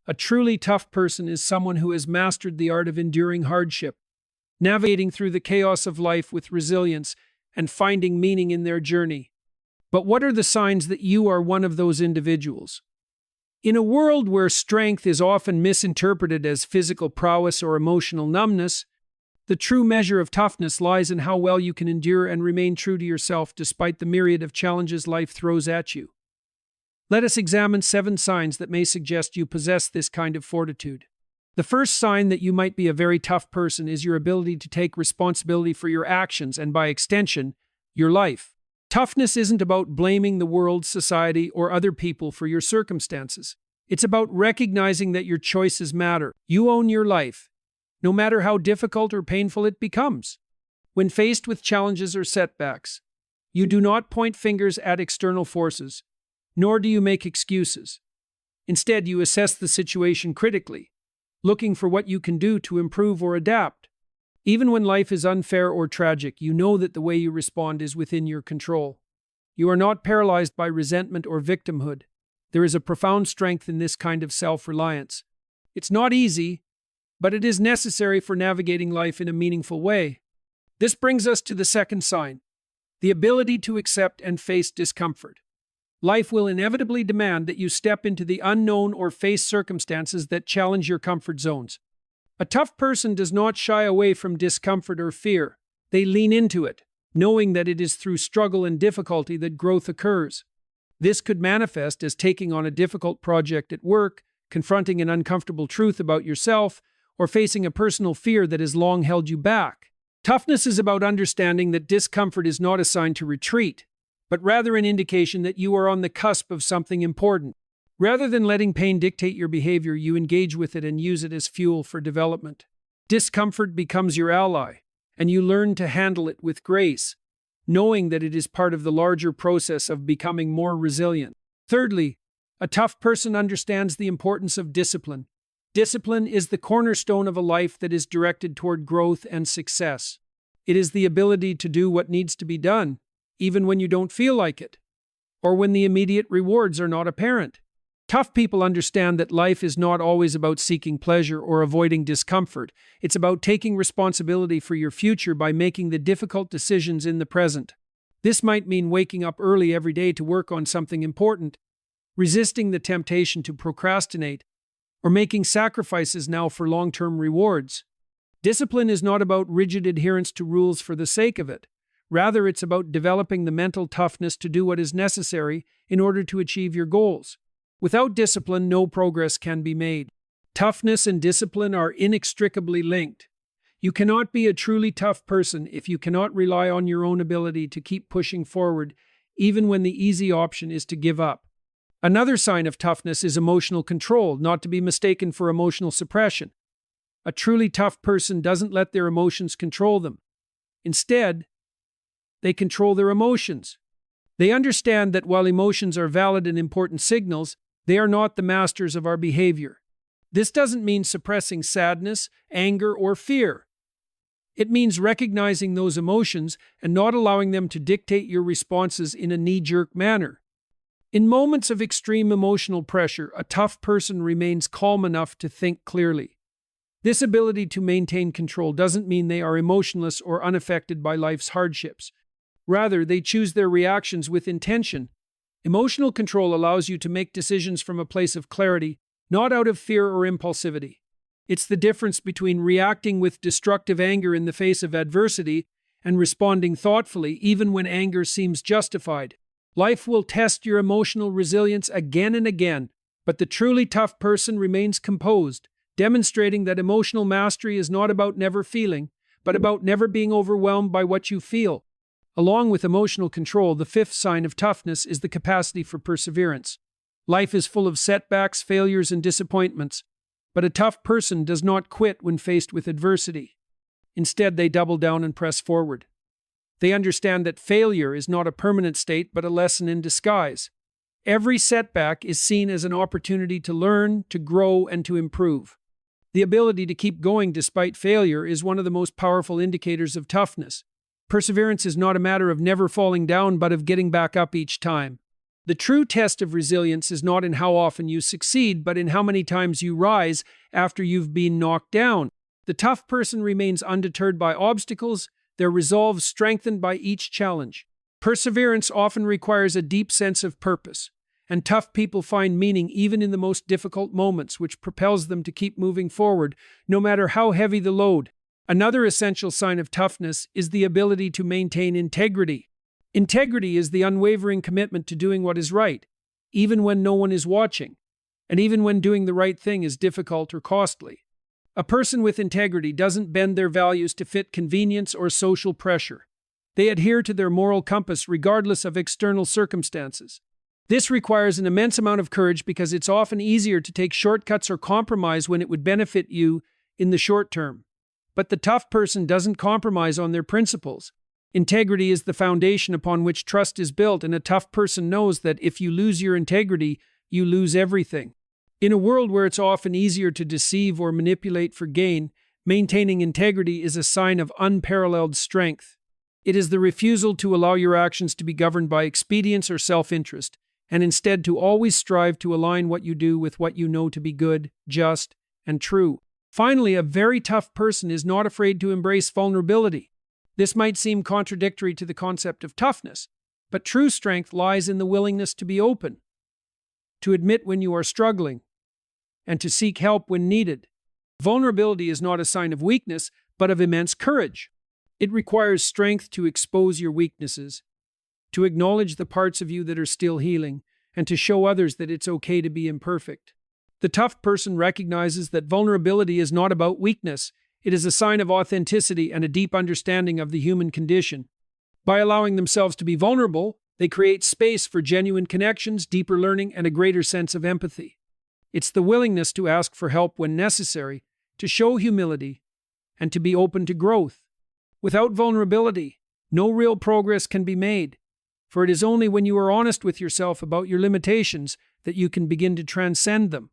A truly tough person is someone who has mastered the art of enduring hardship, navigating through the chaos of life with resilience, and finding meaning in their journey. But what are the signs that you are one of those individuals? In a world where strength is often misinterpreted as physical prowess or emotional numbness, the true measure of toughness lies in how well you can endure and remain true to yourself despite the myriad of challenges life throws at you. Let us examine 7 signs that may suggest you possess this kind of fortitude. The first sign that you might be a very tough person is your ability to take responsibility for your actions and, by extension, your life. Toughness isn't about blaming the world, society, or other people for your circumstances. It's about recognizing that your choices matter. You own your life, no matter how difficult or painful it becomes. When faced with challenges or setbacks, you do not point fingers at external forces, nor do you make excuses. Instead, you assess the situation critically, looking for what you can do to improve or adapt. Even when life is unfair or tragic, you know that the way you respond is within your control. You are not paralyzed by resentment or victimhood. There is a profound strength in this kind of self-reliance. It's not easy, but it is necessary for navigating life in a meaningful way. This brings us to the second sign, the ability to accept and face discomfort. Life will inevitably demand that you step into the unknown or face circumstances that challenge your comfort zones. A tough person does not shy away from discomfort or fear. They lean into it, knowing that it is through struggle and difficulty that growth occurs. This could manifest as taking on a difficult project at work, confronting an uncomfortable truth about yourself, or facing a personal fear that has long held you back. Toughness is about understanding that discomfort is not a sign to retreat, but rather an indication that you are on the cusp of something important. Rather than letting pain dictate your behavior, you engage with it and use it as fuel for development. Discomfort becomes your ally, and you learn to handle it with grace, knowing that it is part of the larger process of becoming more resilient. Thirdly, a tough person understands the importance of discipline. Discipline is the cornerstone of a life that is directed toward growth and success. It is the ability to do what needs to be done, even when you don't feel like it, or when the immediate rewards are not apparent. Tough people understand that life is not always about seeking pleasure or avoiding discomfort. It's about taking responsibility for your future by making the difficult decisions in the present. This might mean waking up early every day to work on something important, resisting the temptation to procrastinate, or making sacrifices now for long-term rewards. Discipline is not about rigid adherence to rules for the sake of it. Rather, it's about developing the mental toughness to do what is necessary in order to achieve your goals. Without discipline, no progress can be made. Toughness and discipline are inextricably linked. You cannot be a truly tough person if you cannot rely on your own ability to keep pushing forward, even when the easy option is to give up. Another sign of toughness is emotional control, not to be mistaken for emotional suppression. A truly tough person doesn't let their emotions control them. Instead, they control their emotions. They understand that while emotions are valid and important signals, they are not the masters of our behavior. This doesn't mean suppressing sadness, anger, or fear. It means recognizing those emotions and not allowing them to dictate your responses in a knee-jerk manner. In moments of extreme emotional pressure, a tough person remains calm enough to think clearly. This ability to maintain control doesn't mean they are emotionless or unaffected by life's hardships. Rather, they choose their reactions with intention. Emotional control allows you to make decisions from a place of clarity, not out of fear or impulsivity. It's the difference between reacting with destructive anger in the face of adversity and responding thoughtfully even when anger seems justified. Life will test your emotional resilience again and again, but the truly tough person remains composed, demonstrating that emotional mastery is not about never feeling, but about never being overwhelmed by what you feel. Along with emotional control, the fifth sign of toughness is the capacity for perseverance. Life is full of setbacks, failures, and disappointments, but a tough person does not quit when faced with adversity. Instead, they double down and press forward. They understand that failure is not a permanent state, but a lesson in disguise. Every setback is seen as an opportunity to learn, to grow, and to improve. The ability to keep going despite failure is one of the most powerful indicators of toughness. Perseverance is not a matter of never falling down, but of getting back up each time. The true test of resilience is not in how often you succeed, but in how many times you rise after you've been knocked down. The tough person remains undeterred by obstacles, their resolve strengthened by each challenge. Perseverance often requires a deep sense of purpose, and tough people find meaning even in the most difficult moments, which propels them to keep moving forward, no matter how heavy the load. Another essential sign of toughness is the ability to maintain integrity. Integrity is the unwavering commitment to doing what is right, even when no one is watching, and even when doing the right thing is difficult or costly. A person with integrity doesn't bend their values to fit convenience or social pressure. They adhere to their moral compass regardless of external circumstances. This requires an immense amount of courage because it's often easier to take shortcuts or compromise when it would benefit you in the short term. But the tough person doesn't compromise on their principles. Integrity is the foundation upon which trust is built, and a tough person knows that if you lose your integrity, you lose everything. In a world where it's often easier to deceive or manipulate for gain, maintaining integrity is a sign of unparalleled strength. It is the refusal to allow your actions to be governed by expedience or self-interest, and instead to always strive to align what you do with what you know to be good, just, and true. Finally, a very tough person is not afraid to embrace vulnerability. This might seem contradictory to the concept of toughness, but true strength lies in the willingness to be open, to admit when you are struggling, and to seek help when needed. Vulnerability is not a sign of weakness, but of immense courage. It requires strength to expose your weaknesses, to acknowledge the parts of you that are still healing, and to show others that it's okay to be imperfect. The tough person recognizes that vulnerability is not about weakness. It is a sign of authenticity and a deep understanding of the human condition. By allowing themselves to be vulnerable, they create space for genuine connections, deeper learning, and a greater sense of empathy. It's the willingness to ask for help when necessary, to show humility, and to be open to growth. Without vulnerability, no real progress can be made, for it is only when you are honest with yourself about your limitations that you can begin to transcend them.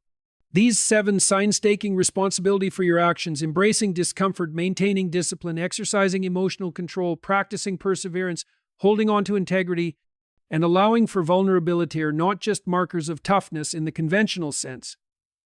These 7 signs: taking responsibility for your actions, embracing discomfort, maintaining discipline, exercising emotional control, practicing perseverance, holding on to integrity, and allowing for vulnerability are not just markers of toughness in the conventional sense.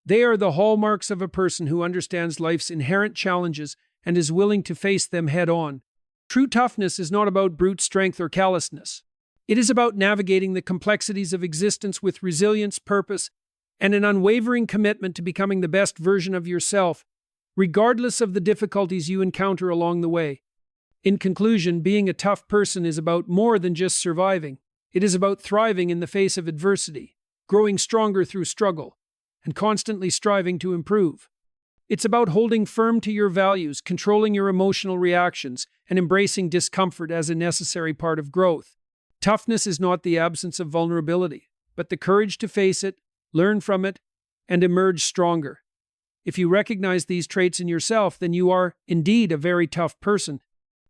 They are the hallmarks of a person who understands life's inherent challenges and is willing to face them head-on. True toughness is not about brute strength or callousness. It is about navigating the complexities of existence with resilience, purpose, and an unwavering commitment to becoming the best version of yourself, regardless of the difficulties you encounter along the way. In conclusion, being a tough person is about more than just surviving. It is about thriving in the face of adversity, growing stronger through struggle, and constantly striving to improve. It's about holding firm to your values, controlling your emotional reactions, and embracing discomfort as a necessary part of growth. Toughness is not the absence of vulnerability, but the courage to face it, learn from it, and emerge stronger. If you recognize these traits in yourself, then you are indeed a very tough person.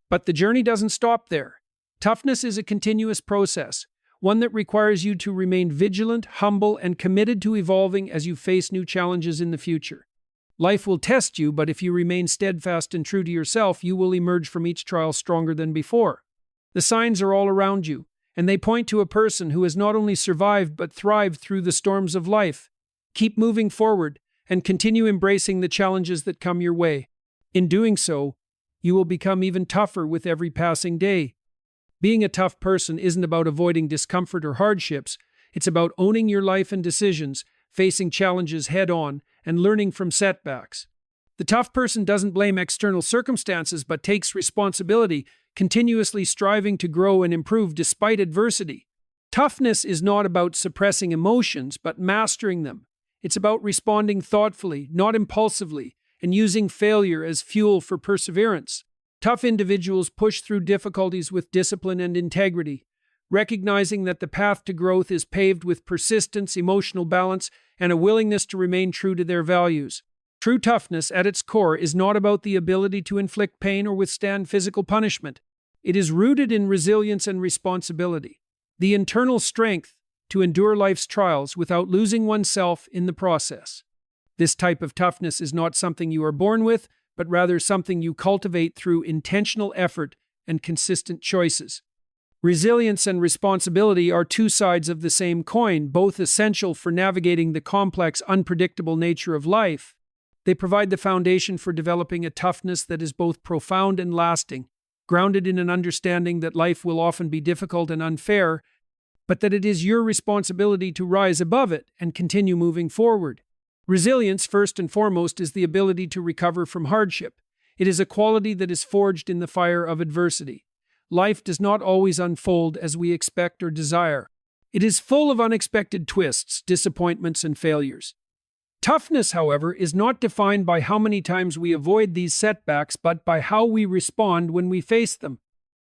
But the journey doesn't stop there. Toughness is a continuous process, one that requires you to remain vigilant, humble, and committed to evolving as you face new challenges in the future. Life will test you, but if you remain steadfast and true to yourself, you will emerge from each trial stronger than before. The signs are all around you, and they point to a person who has not only survived but thrived through the storms of life. Keep moving forward and continue embracing the challenges that come your way. In doing so, you will become even tougher with every passing day. Being a tough person isn't about avoiding discomfort or hardships. It's about owning your life and decisions, facing challenges head-on, and learning from setbacks. The tough person doesn't blame external circumstances but takes responsibility, continuously striving to grow and improve despite adversity. Toughness is not about suppressing emotions, but mastering them. It's about responding thoughtfully, not impulsively, and using failure as fuel for perseverance. Tough individuals push through difficulties with discipline and integrity, recognizing that the path to growth is paved with persistence, emotional balance, and a willingness to remain true to their values. True toughness, at its core, is not about the ability to inflict pain or withstand physical punishment. It is rooted in resilience and responsibility, the internal strength to endure life's trials without losing oneself in the process. This type of toughness is not something you are born with, but rather something you cultivate through intentional effort and consistent choices. Resilience and responsibility are two sides of the same coin, both essential for navigating the complex, unpredictable nature of life. They provide the foundation for developing a toughness that is both profound and lasting, grounded in an understanding that life will often be difficult and unfair, but that it is your responsibility to rise above it and continue moving forward. Resilience, first and foremost, is the ability to recover from hardship. It is a quality that is forged in the fire of adversity. Life does not always unfold as we expect or desire. It is full of unexpected twists, disappointments, and failures. Toughness, however, is not defined by how many times we avoid these setbacks, but by how we respond when we face them.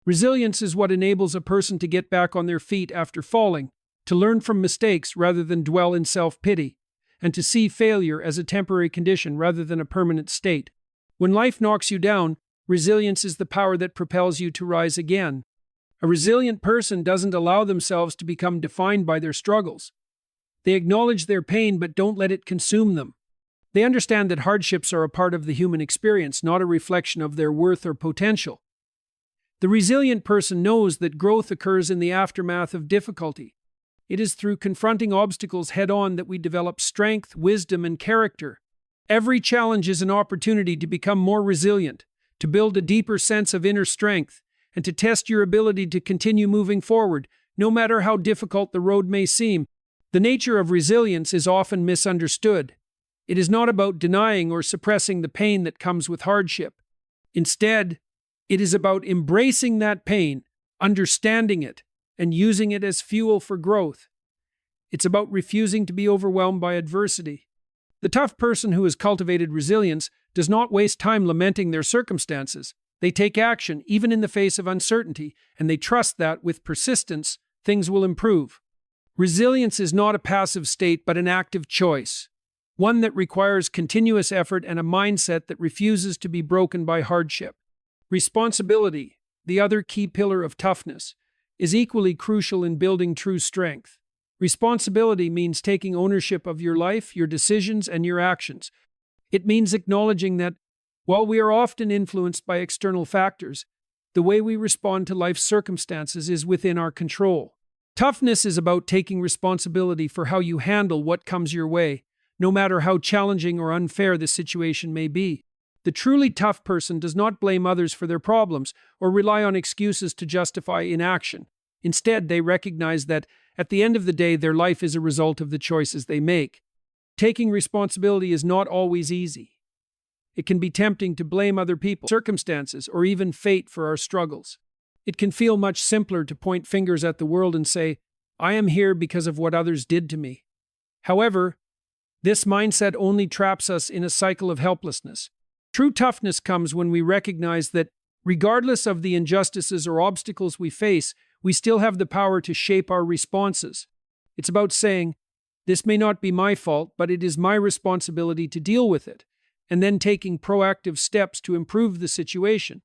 Resilience is what enables a person to get back on their feet after falling, to learn from mistakes rather than dwell in self-pity, and to see failure as a temporary condition rather than a permanent state. When life knocks you down, resilience is the power that propels you to rise again. A resilient person doesn't allow themselves to become defined by their struggles. They acknowledge their pain but don't let it consume them. They understand that hardships are a part of the human experience, not a reflection of their worth or potential. The resilient person knows that growth occurs in the aftermath of difficulty. It is through confronting obstacles head-on that we develop strength, wisdom, and character. Every challenge is an opportunity to become more resilient, to build a deeper sense of inner strength, and to test your ability to continue moving forward, no matter how difficult the road may seem. The nature of resilience is often misunderstood. It is not about denying or suppressing the pain that comes with hardship. Instead, it is about embracing that pain, understanding it, and using it as fuel for growth. It's about refusing to be overwhelmed by adversity. The tough person who has cultivated resilience does not waste time lamenting their circumstances. They take action, even in the face of uncertainty, and they trust that, with persistence, things will improve. Resilience is not a passive state, but an active choice, one that requires continuous effort and a mindset that refuses to be broken by hardship. Responsibility, the other key pillar of toughness, is equally crucial in building true strength. Responsibility means taking ownership of your life, your decisions, and your actions. It means acknowledging that, while we are often influenced by external factors, the way we respond to life's circumstances is within our control. Toughness is about taking responsibility for how you handle what comes your way, no matter how challenging or unfair the situation may be. The truly tough person does not blame others for their problems or rely on excuses to justify inaction. Instead, they recognize that, at the end of the day, their life is a result of the choices they make. Taking responsibility is not always easy. It can be tempting to blame other people, circumstances, or even fate for our struggles. It can feel much simpler to point fingers at the world and say, "I am here because of what others did to me." However, this mindset only traps us in a cycle of helplessness. True toughness comes when we recognize that, regardless of the injustices or obstacles we face, we still have the power to shape our responses. It's about saying, "This may not be my fault, but it is my responsibility to deal with it," and then taking proactive steps to improve the situation.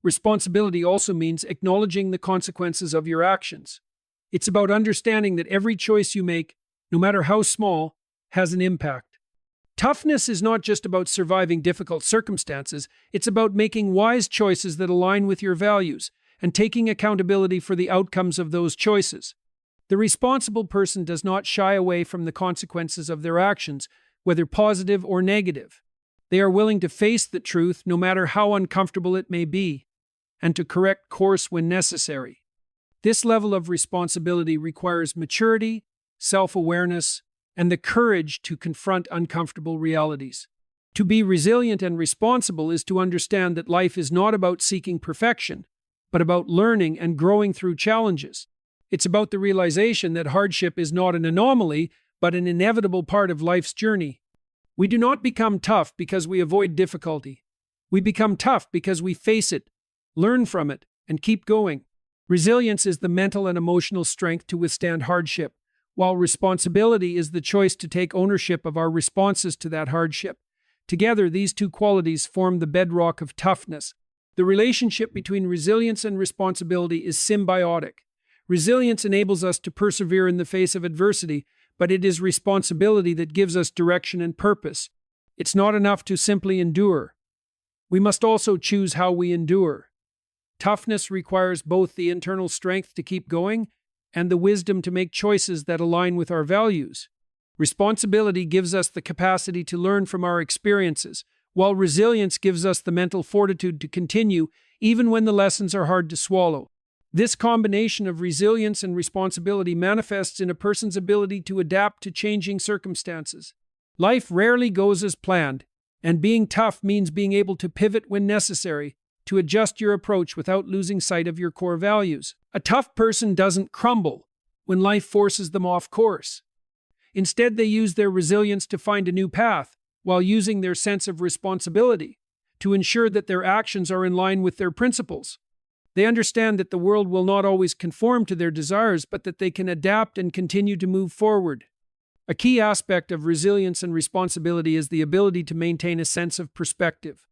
Responsibility also means acknowledging the consequences of your actions. It's about understanding that every choice you make, no matter how small, has an impact. Toughness is not just about surviving difficult circumstances, it's about making wise choices that align with your values and taking accountability for the outcomes of those choices. The responsible person does not shy away from the consequences of their actions, whether positive or negative. They are willing to face the truth, no matter how uncomfortable it may be, and to correct course when necessary. This level of responsibility requires maturity, self-awareness, and the courage to confront uncomfortable realities. To be resilient and responsible is to understand that life is not about seeking perfection, but about learning and growing through challenges. It's about the realization that hardship is not an anomaly, but an inevitable part of life's journey. We do not become tough because we avoid difficulty. We become tough because we face it, learn from it, and keep going. Resilience is the mental and emotional strength to withstand hardship, while responsibility is the choice to take ownership of our responses to that hardship. Together, these two qualities form the bedrock of toughness. The relationship between resilience and responsibility is symbiotic. Resilience enables us to persevere in the face of adversity, but it is responsibility that gives us direction and purpose. It's not enough to simply endure. We must also choose how we endure. Toughness requires both the internal strength to keep going and the wisdom to make choices that align with our values. Responsibility gives us the capacity to learn from our experiences, while resilience gives us the mental fortitude to continue even when the lessons are hard to swallow. This combination of resilience and responsibility manifests in a person's ability to adapt to changing circumstances. Life rarely goes as planned, and being tough means being able to pivot when necessary, to adjust your approach without losing sight of your core values. A tough person doesn't crumble when life forces them off course. Instead, they use their resilience to find a new path, while using their sense of responsibility to ensure that their actions are in line with their principles. They understand that the world will not always conform to their desires, but that they can adapt and continue to move forward. A key aspect of resilience and responsibility is the ability to maintain a sense of perspective.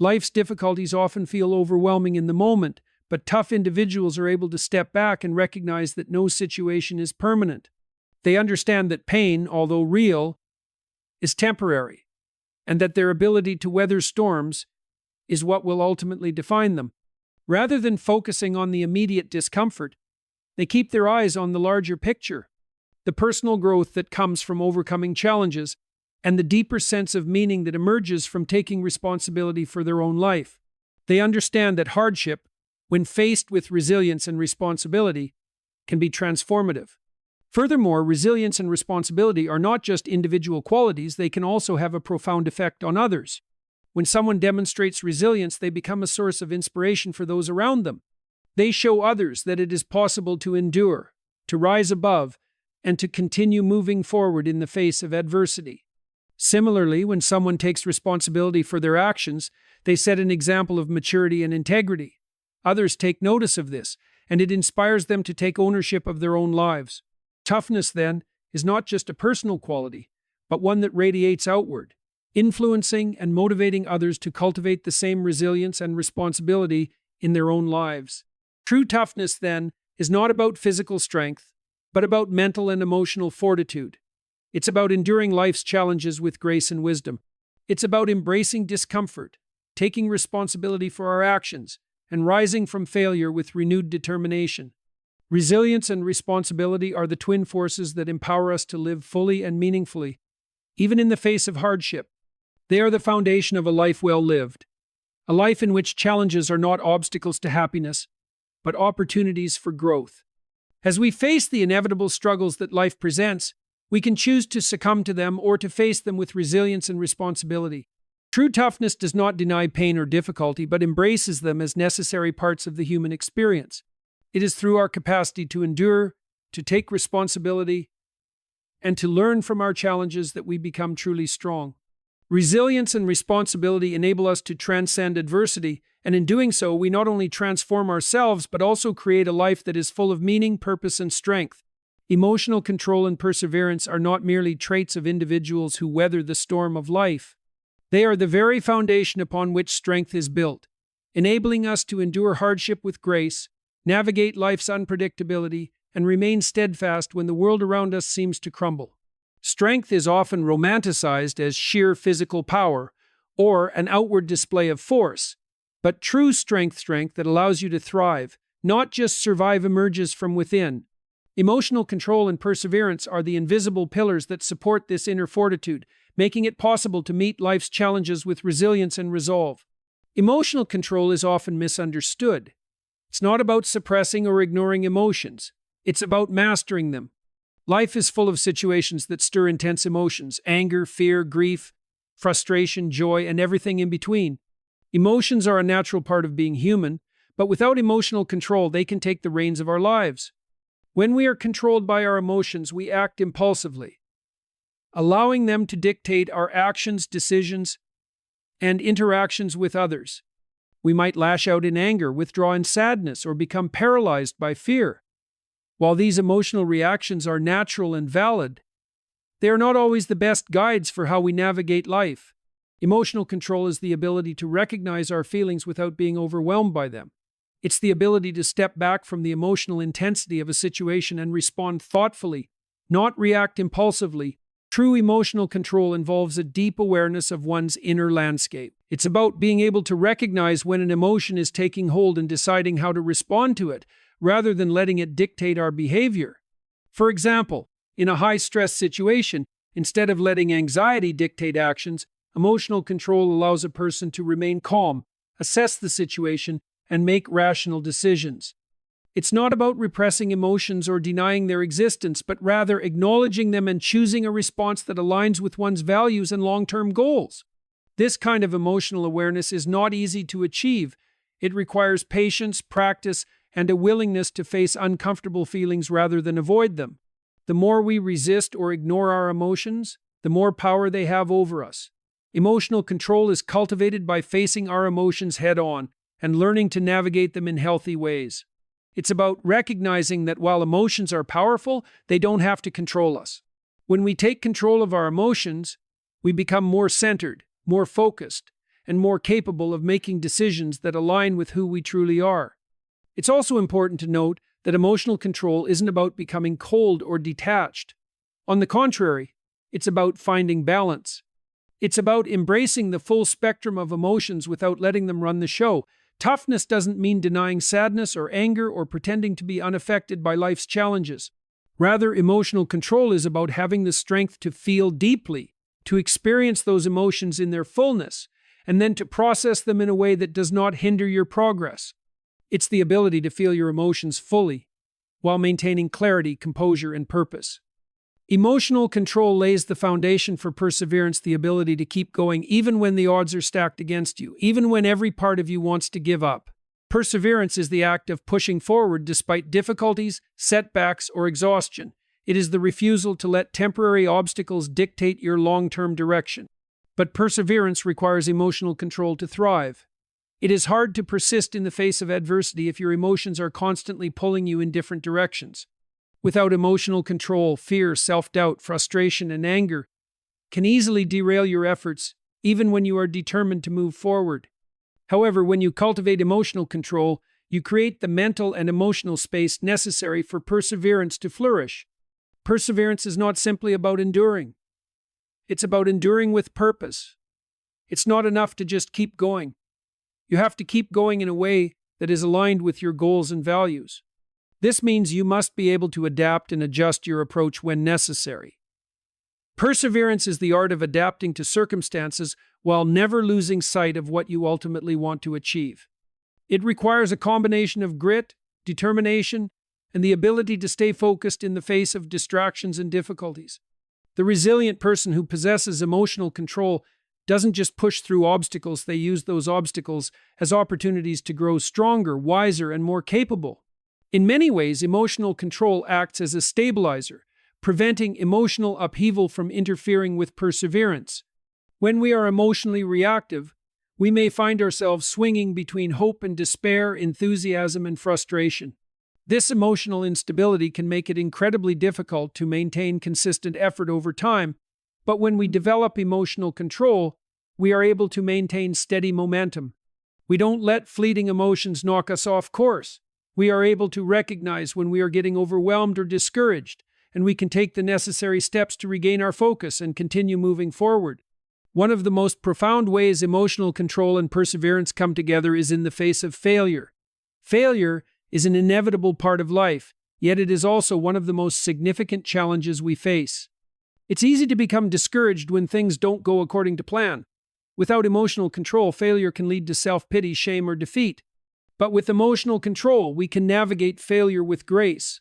Life's difficulties often feel overwhelming in the moment, but tough individuals are able to step back and recognize that no situation is permanent. They understand that pain, although real, is temporary, and that their ability to weather storms is what will ultimately define them. Rather than focusing on the immediate discomfort, they keep their eyes on the larger picture, the personal growth that comes from overcoming challenges, and the deeper sense of meaning that emerges from taking responsibility for their own life. They understand that hardship, when faced with resilience and responsibility, can be transformative. Furthermore, resilience and responsibility are not just individual qualities, they can also have a profound effect on others. When someone demonstrates resilience, they become a source of inspiration for those around them. They show others that it is possible to endure, to rise above, and to continue moving forward in the face of adversity. Similarly, when someone takes responsibility for their actions, they set an example of maturity and integrity. Others take notice of this, and it inspires them to take ownership of their own lives. Toughness, then, is not just a personal quality, but one that radiates outward, influencing and motivating others to cultivate the same resilience and responsibility in their own lives. True toughness, then, is not about physical strength, but about mental and emotional fortitude. It's about enduring life's challenges with grace and wisdom. It's about embracing discomfort, taking responsibility for our actions, and rising from failure with renewed determination. Resilience and responsibility are the twin forces that empower us to live fully and meaningfully, even in the face of hardship. They are the foundation of a life well lived, a life in which challenges are not obstacles to happiness, but opportunities for growth. As we face the inevitable struggles that life presents, we can choose to succumb to them or to face them with resilience and responsibility. True toughness does not deny pain or difficulty, but embraces them as necessary parts of the human experience. It is through our capacity to endure, to take responsibility, and to learn from our challenges that we become truly strong. Resilience and responsibility enable us to transcend adversity, and in doing so, we not only transform ourselves, but also create a life that is full of meaning, purpose, and strength. Emotional control and perseverance are not merely traits of individuals who weather the storm of life. They are the very foundation upon which strength is built, enabling us to endure hardship with grace, navigate life's unpredictability, and remain steadfast when the world around us seems to crumble. Strength is often romanticized as sheer physical power or an outward display of force, but true strength that allows you to thrive, not just survive, emerges from within. Emotional control and perseverance are the invisible pillars that support this inner fortitude, making it possible to meet life's challenges with resilience and resolve. Emotional control is often misunderstood. It's not about suppressing or ignoring emotions. It's about mastering them. Life is full of situations that stir intense emotions: anger, fear, grief, frustration, joy, and everything in between. Emotions are a natural part of being human, but without emotional control, they can take the reins of our lives. When we are controlled by our emotions, we act impulsively, allowing them to dictate our actions, decisions, and interactions with others. We might lash out in anger, withdraw in sadness, or become paralyzed by fear. While these emotional reactions are natural and valid, they are not always the best guides for how we navigate life. Emotional control is the ability to recognize our feelings without being overwhelmed by them. It's the ability to step back from the emotional intensity of a situation and respond thoughtfully, not react impulsively, True emotional control involves a deep awareness of one's inner landscape. It's about being able to recognize when an emotion is taking hold and deciding how to respond to it, rather than letting it dictate our behavior. For example, in a high-stress situation, instead of letting anxiety dictate actions, emotional control allows a person to remain calm, assess the situation, and make rational decisions. It's not about repressing emotions or denying their existence, but rather acknowledging them and choosing a response that aligns with one's values and long-term goals. This kind of emotional awareness is not easy to achieve. It requires patience, practice, and a willingness to face uncomfortable feelings rather than avoid them. The more we resist or ignore our emotions, the more power they have over us. Emotional control is cultivated by facing our emotions head-on and learning to navigate them in healthy ways. It's about recognizing that while emotions are powerful, they don't have to control us. When we take control of our emotions, we become more centered, more focused, and more capable of making decisions that align with who we truly are. It's also important to note that emotional control isn't about becoming cold or detached. On the contrary, it's about finding balance. It's about embracing the full spectrum of emotions without letting them run the show. Toughness doesn't mean denying sadness or anger or pretending to be unaffected by life's challenges. Rather, emotional control is about having the strength to feel deeply, to experience those emotions in their fullness, and then to process them in a way that does not hinder your progress. It's the ability to feel your emotions fully, while maintaining clarity, composure, and purpose. Emotional control lays the foundation for perseverance, the ability to keep going even when the odds are stacked against you, even when every part of you wants to give up. Perseverance is the act of pushing forward despite difficulties, setbacks, or exhaustion. It is the refusal to let temporary obstacles dictate your long-term direction. But perseverance requires emotional control to thrive. It is hard to persist in the face of adversity if your emotions are constantly pulling you in different directions. Without emotional control, fear, self-doubt, frustration, and anger can easily derail your efforts, even when you are determined to move forward. However, when you cultivate emotional control, you create the mental and emotional space necessary for perseverance to flourish. Perseverance is not simply about enduring. It's about enduring with purpose. It's not enough to just keep going. You have to keep going in a way that is aligned with your goals and values. This means you must be able to adapt and adjust your approach when necessary. Perseverance is the art of adapting to circumstances while never losing sight of what you ultimately want to achieve. It requires a combination of grit, determination, and the ability to stay focused in the face of distractions and difficulties. The resilient person who possesses emotional control doesn't just push through obstacles, they use those obstacles as opportunities to grow stronger, wiser, and more capable. In many ways, emotional control acts as a stabilizer, preventing emotional upheaval from interfering with perseverance. When we are emotionally reactive, we may find ourselves swinging between hope and despair, enthusiasm and frustration. This emotional instability can make it incredibly difficult to maintain consistent effort over time, but when we develop emotional control, we are able to maintain steady momentum. We don't let fleeting emotions knock us off course. We are able to recognize when we are getting overwhelmed or discouraged, and we can take the necessary steps to regain our focus and continue moving forward. One of the most profound ways emotional control and perseverance come together is in the face of failure. Failure is an inevitable part of life, yet it is also one of the most significant challenges we face. It's easy to become discouraged when things don't go according to plan. Without emotional control, failure can lead to self-pity, shame, or defeat. But with emotional control, we can navigate failure with grace.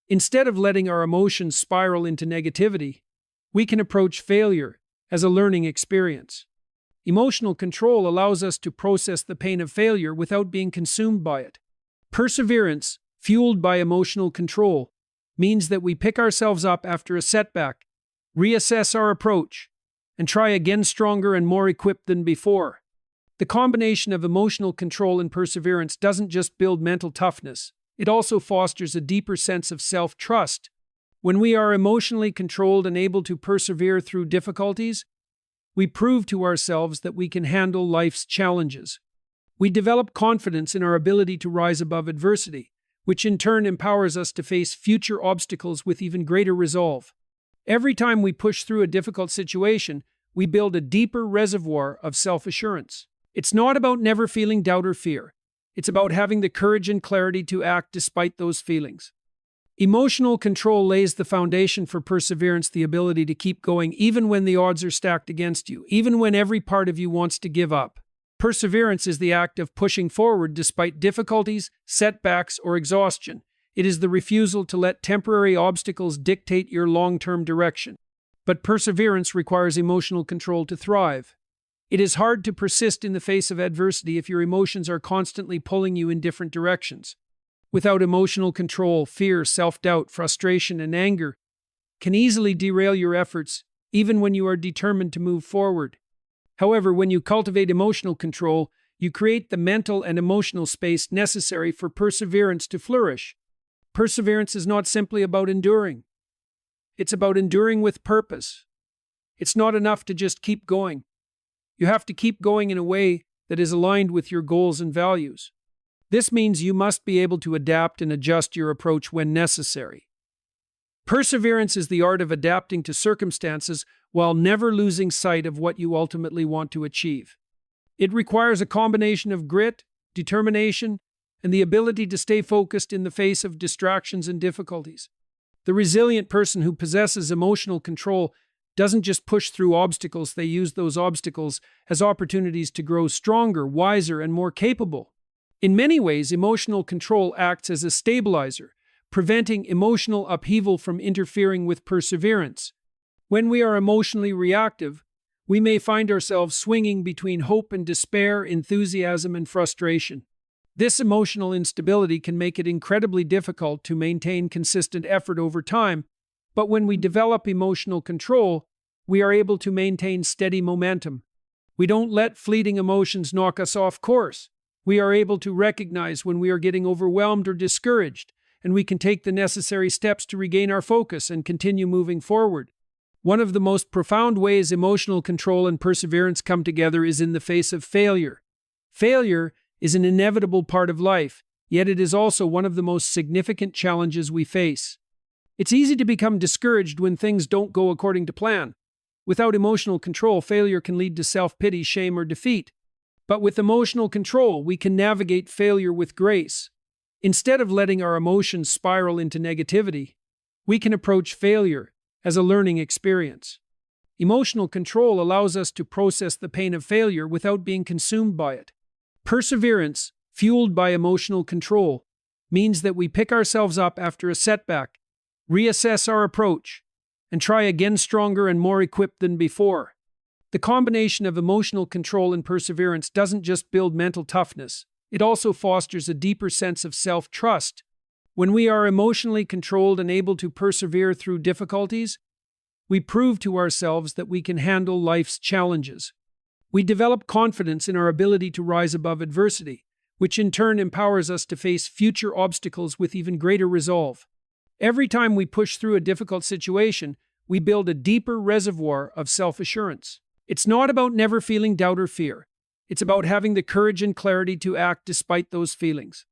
Instead of letting our emotions spiral into negativity, we can approach failure as a learning experience. Emotional control allows us to process the pain of failure without being consumed by it. Perseverance, fueled by emotional control, means that we pick ourselves up after a setback, reassess our approach, and try again stronger and more equipped than before. The combination of emotional control and perseverance doesn't just build mental toughness, it also fosters a deeper sense of self-trust. When we are emotionally controlled and able to persevere through difficulties, we prove to ourselves that we can handle life's challenges. We develop confidence in our ability to rise above adversity, which in turn empowers us to face future obstacles with even greater resolve. Every time we push through a difficult situation, we build a deeper reservoir of self-assurance. It's not about never feeling doubt or fear. It's about having the courage and clarity to act despite those feelings. Emotional control lays the foundation for perseverance, the ability to keep going even when the odds are stacked against you, even when every part of you wants to give up. Perseverance is the act of pushing forward despite difficulties, setbacks, or exhaustion. It is the refusal to let temporary obstacles dictate your long-term direction. But perseverance requires emotional control to thrive. It is hard to persist in the face of adversity if your emotions are constantly pulling you in different directions. Without emotional control, fear, self-doubt, frustration, and anger can easily derail your efforts, even when you are determined to move forward. However, when you cultivate emotional control, you create the mental and emotional space necessary for perseverance to flourish. Perseverance is not simply about enduring. It's about enduring with purpose. It's not enough to just keep going. You have to keep going in a way that is aligned with your goals and values. This means you must be able to adapt and adjust your approach when necessary. Perseverance is the art of adapting to circumstances while never losing sight of what you ultimately want to achieve. It requires a combination of grit, determination, and the ability to stay focused in the face of distractions and difficulties. The resilient person who possesses emotional control doesn't just push through obstacles, they use those obstacles as opportunities to grow stronger, wiser, and more capable. In many ways, emotional control acts as a stabilizer, preventing emotional upheaval from interfering with perseverance. When we are emotionally reactive, we may find ourselves swinging between hope and despair, enthusiasm and frustration. This emotional instability can make it incredibly difficult to maintain consistent effort over time, but when we develop emotional control, we are able to maintain steady momentum. We don't let fleeting emotions knock us off course. We are able to recognize when we are getting overwhelmed or discouraged, and we can take the necessary steps to regain our focus and continue moving forward. One of the most profound ways emotional control and perseverance come together is in the face of failure. Failure is an inevitable part of life, yet it is also one of the most significant challenges we face. It's easy to become discouraged when things don't go according to plan. Without emotional control, failure can lead to self-pity, shame, or defeat. But with emotional control, we can navigate failure with grace. Instead of letting our emotions spiral into negativity, we can approach failure as a learning experience. Emotional control allows us to process the pain of failure without being consumed by it. Perseverance, fueled by emotional control, means that we pick ourselves up after a setback, reassess our approach, and try again stronger and more equipped than before. The combination of emotional control and perseverance doesn't just build mental toughness, it also fosters a deeper sense of self-trust. When we are emotionally controlled and able to persevere through difficulties, we prove to ourselves that we can handle life's challenges. We develop confidence in our ability to rise above adversity, which in turn empowers us to face future obstacles with even greater resolve. Every time we push through a difficult situation, we build a deeper reservoir of self-assurance. It's not about never feeling doubt or fear. It's about having the courage and clarity to act despite those feelings.